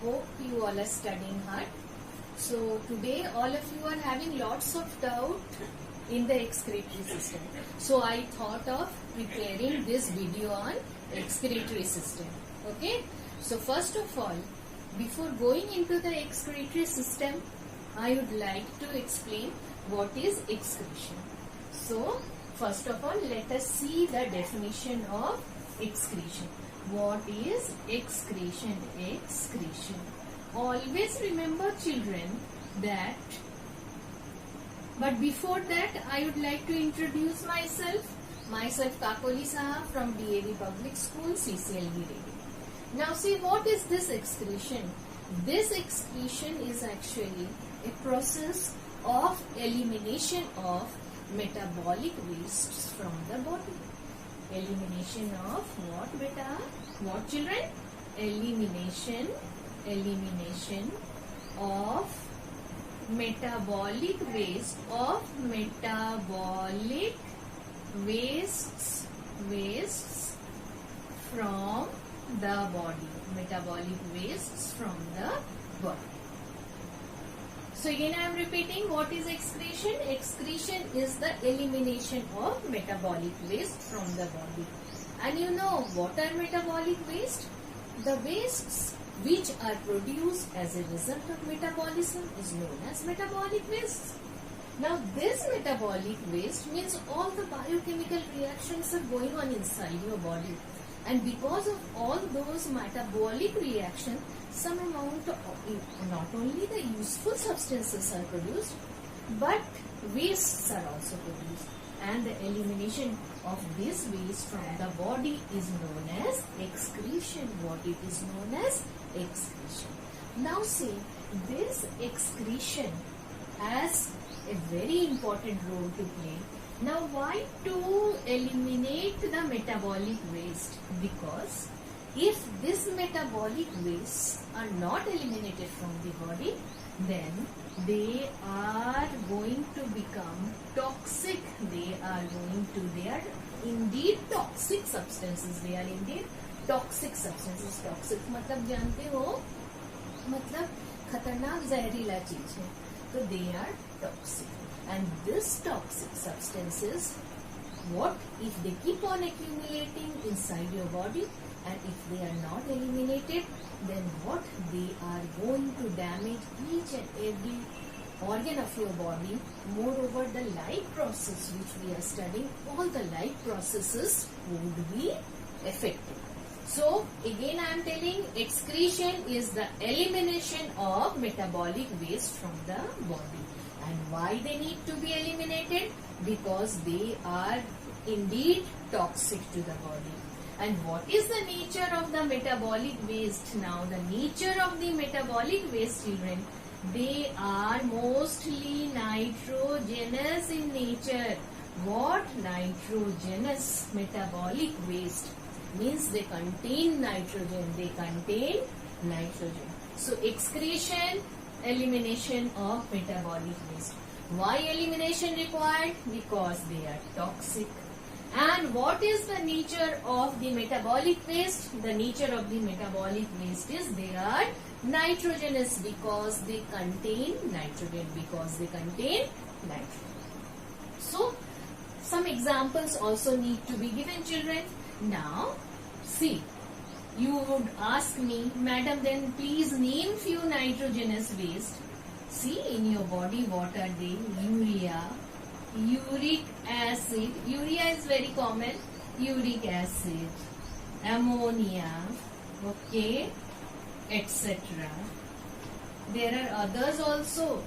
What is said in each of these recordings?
Hope you all are studying hard. So today all of you are having lots of doubt in the excretory system. So I thought of preparing this video on excretory system. Okay. So first of all, before going into the excretory system, I would like to explain what is excretion. So first of all, let us see the definition of excretion. What is excretion? Excretion. Always remember, children, that. But before that, I would like to introduce myself. Myself Kakoli Saha from DAV Public School, CCLV Reading. Now see, what is this excretion? This excretion is actually a process of elimination of metabolic wastes from the body. Elimination of what, beta? What, children? Elimination of metabolic waste, wastes from the body. Metabolic wastes from the body. So again I am repeating, what is excretion? Excretion is the elimination of metabolic waste from the body. And you know what are metabolic waste? The wastes which are produced as a result of metabolism is known as metabolic wastes. Now this metabolic waste means all the biochemical reactions are going on inside your body. And because of all those metabolic reactions, some amount of not only the useful substances are produced, but wastes are also produced. And the elimination of this waste from the body is known as excretion. What it is known as? Excretion. Now see, this excretion has a very important role to play. Now why to eliminate the metabolic waste? Because if these metabolic wastes are not eliminated from the body, then they are going to become toxic. They are indeed toxic substances. They are indeed toxic substances. Toxic मतलब जानते हो, मतलब खतरनाक जहरीला चीज है. So they are toxic. And these toxic substances, what if they keep on accumulating inside your body, and if they are not eliminated, then what? They are going to damage each and every organ of your body. Moreover, the life process which we are studying, all the life processes would be affected. So again I am telling, excretion is the elimination of metabolic waste from the body. And why they need to be eliminated? Because they are indeed toxic to the body. And what is the nature of the metabolic waste? Now the nature of the metabolic waste, children, they are mostly nitrogenous in nature. What? Nitrogenous. Metabolic waste means they contain nitrogen. They contain nitrogen. So excretion, elimination of metabolic waste. Why elimination required? Because they are toxic. And what is the nature of the metabolic waste? The nature of the metabolic waste is they are nitrogenous because they contain nitrogen. So some examples also need to be given, children. Now see, you would ask me, madam, then please name few nitrogenous waste. See, in your body, what are they? Urea, uric acid. Urea is very common. Uric acid, ammonia, okay, etc. There are others also.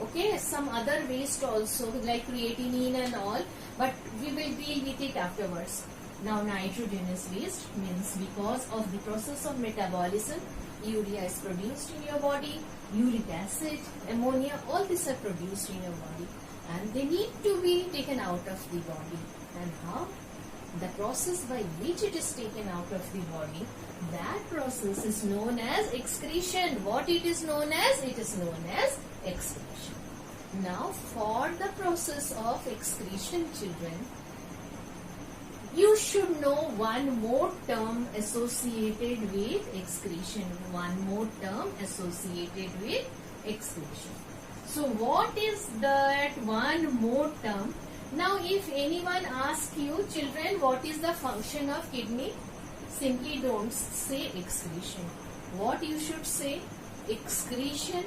Okay, some other waste also like creatinine and all. But we will deal with it afterwards. Now nitrogenous waste means because of the process of metabolism, urea is produced in your body, uric acid, ammonia, all these are produced in your body and they need to be taken out of the body. And how? The process by which it is taken out of the body, that process is known as excretion. What it is known as? It is known as excretion. Now for the process of excretion, children, you should know one more term associated with excretion. One more term associated with excretion. So what is that one more term? Now if anyone asks you, children, what is the function of kidney? Simply don't say excretion. What you should say? Excretion,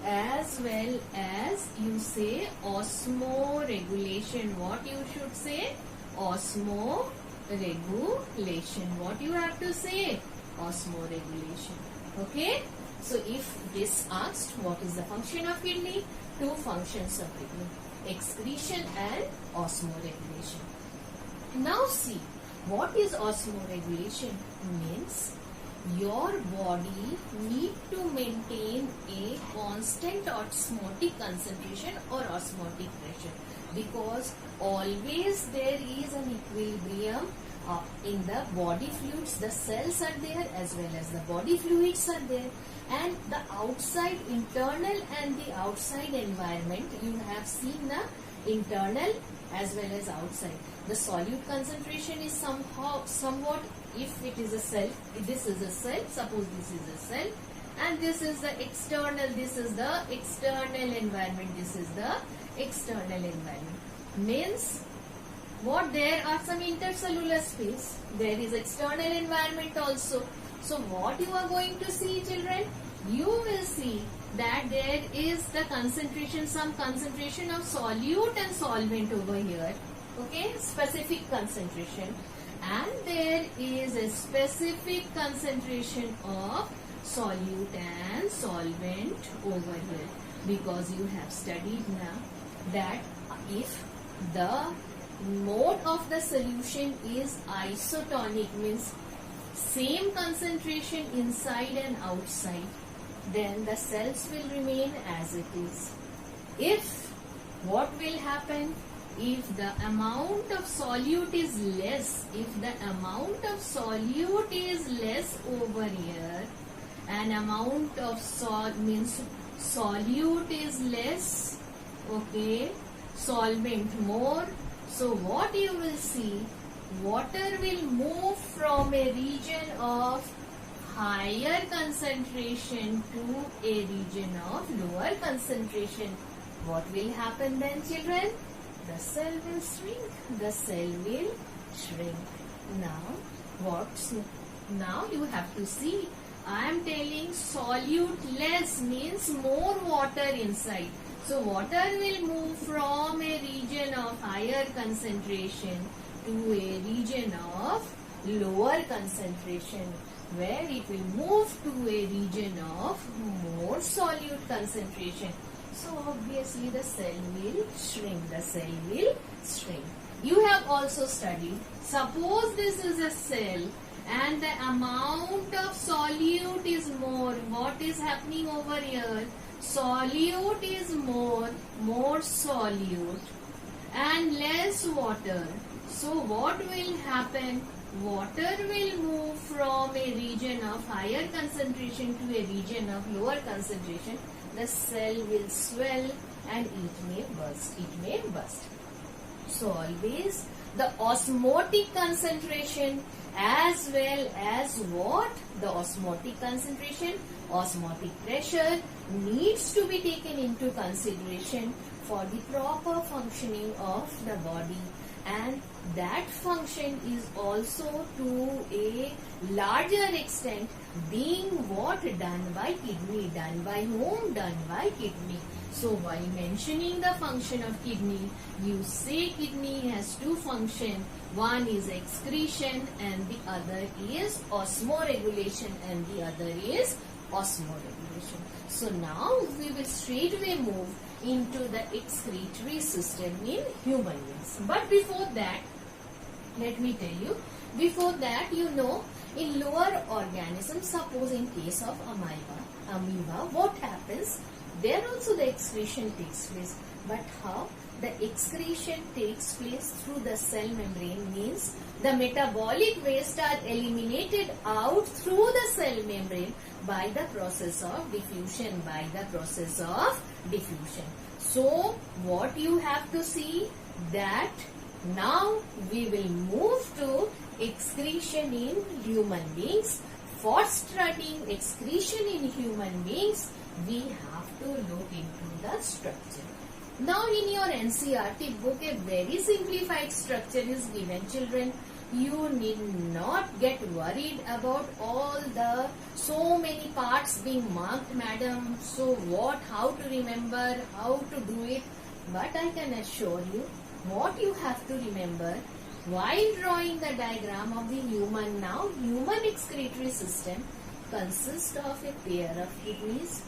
as well as you say osmoregulation. What you should say? Osmoregulation. What you have to say? Osmoregulation. Okay? So if this asked, what is the function of kidney? Two functions of kidney: excretion and osmoregulation. Now see, what is osmoregulation? Means your body need to maintain a constant osmotic concentration or osmotic pressure, because always there is an equilibrium in the body fluids. The cells are there as well as the body fluids are there, and the outside internal and the outside environment, you have seen the internal as well as outside. The solute concentration is somewhat, if it is a cell, this is a cell, suppose this is a cell, and this is the external, this is the external environment, this is the external environment. Means what, there are some intercellular space, there is external environment also. So what you are going to see, children? You will see that there is the concentration, some concentration of solute and solvent over here. Okay, specific concentration, and there is a specific concentration of solute and solvent over here, because you have studied now that if the mode of the solution is isotonic, means same concentration inside and outside, then the cells will remain as it is. If what will happen? If the amount of solute is less, if the amount of solute is less over here, and amount of means solute is less, okay, solvent more. So what you will see, water will move from a region of higher concentration to a region of lower concentration. What will happen then, children? The cell will shrink. The cell will shrink. Now you have to see. I am telling solute less means more water inside. So water will move from a region of higher concentration to a region of lower concentration, where it will move to a region of more solute concentration. So obviously the cell will shrink. The cell will shrink. You have also studied, suppose this is a cell and the amount of solute is more. What is happening over here? Solute is more solute and less water. So what will happen? Water will move from a region of higher concentration to a region of lower concentration. The cell will swell and it may burst. It may burst. So always the osmotic concentration as well as what? The osmotic concentration, osmotic pressure needs to be taken into consideration for the proper functioning of the body, and that function is also to a larger extent being what? Done by kidney. Done by whom? Done by kidney. So while mentioning the function of kidney, you say kidney has two functions. One is excretion and the other is osmoregulation, and the other is osmoregulation. So now we will straightway move into the excretory system in human beings. But before that, let me tell you, before that, you know, in lower organisms, suppose in case of amoeba, what happens? There also the excretion takes place. But how? The excretion takes place through the cell membrane, means the metabolic waste are eliminated out through the cell membrane by the process of diffusion. So what you have to see, that Now we will move to excretion in human beings. For studying excretion in human beings, we have to look into the structure. Now in your NCERT book, a very simplified structure is given, children. You need not get worried about all the so many parts being marked, madam. So what, how to remember, how to do it. But I can assure you, what you have to remember while drawing the diagram of the human excretory system consists of a pair of kidneys.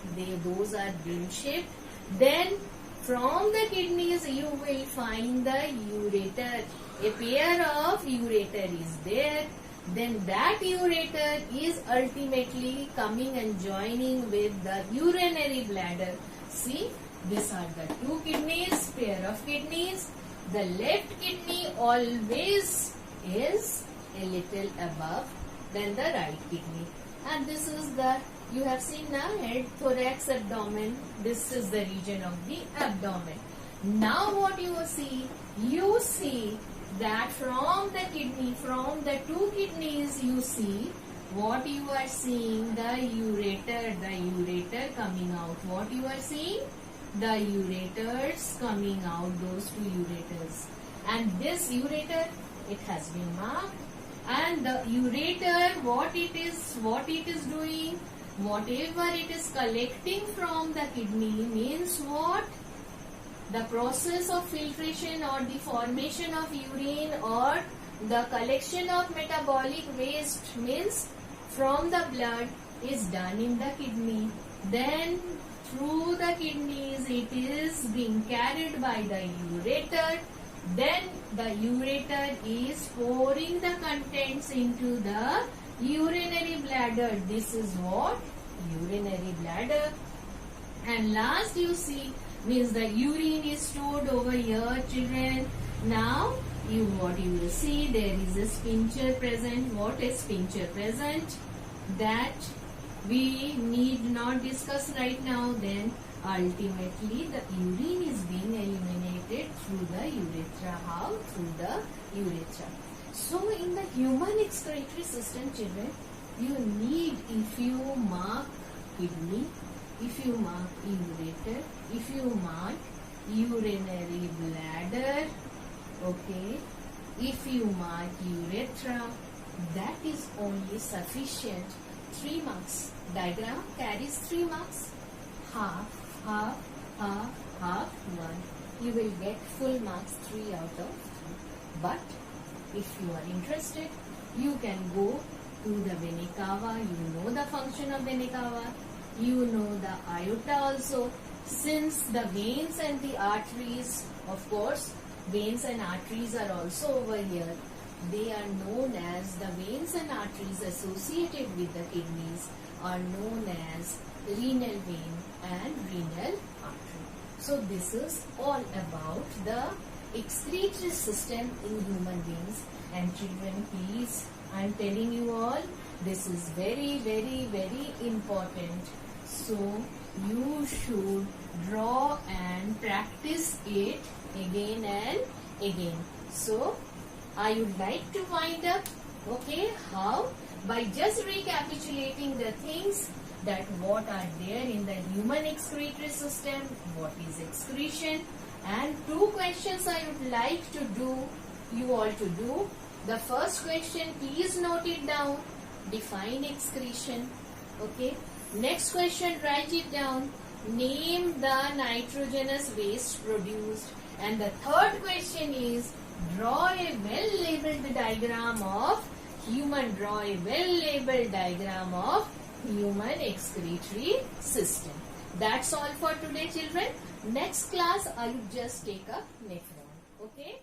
Those are bean shaped. Then from the kidneys you will find the ureter. A pair of ureter is there. Then that ureter is ultimately coming and joining with the urinary bladder. See, these are the two kidneys, pair of kidneys. The left kidney always is a little above than the right kidney. And this is the, you have seen now, head, thorax, abdomen. This is the region of the abdomen. Now what you see? You see that from the kidney, from the two kidneys, you see what you are seeing, the ureter coming out. What you are seeing? The ureters coming out, those two ureters. And this ureter, it has been marked. And the ureter, what it is doing, whatever it is collecting from the kidney means what? The process of filtration or the formation of urine or the collection of metabolic waste means from the blood is done in the kidney. Then through the kidneys it is being carried by the ureter. Then the ureter is pouring the contents into the urinary bladder. This is what? Urinary bladder. And last you see means the urine is stored over here, children. Now what you will see, there is a sphincter present. What is sphincter present? That we need not discuss right now. Then ultimately the urine is being eliminated through the urethra. How? Through the urethra. So in the human excretory system, children, you need, if you mark kidney, if you mark ureter, if you mark urinary bladder, okay, if you mark urethra, that is only sufficient. 3 marks. Diagram carries 3 marks. Half, 1. You will get full marks 3 out of 3. But if you are interested, you can go to the vena cava. You know the function of vena cava. You know the aorta also. Since the veins and the arteries, of course, veins and arteries are also over here. They are known as, the veins and arteries associated with the kidneys are known as renal vein and renal artery. So this is all about the excretory system in human beings. And children, please, I am telling you all, this is very, very, very important. So you should draw and practice it again and again. So I would like to wind up, okay, how? By just recapitulating the things that what are there in the human excretory system, what is excretion, and 2 questions I would like to do, you all to do. The first question, please note it down, define excretion, okay. Next question, write it down, name the nitrogenous waste produced. And the third question is, draw a well-labeled diagram of human excretory system. That's all for today, children. Next class, I will just take up next round. Okay.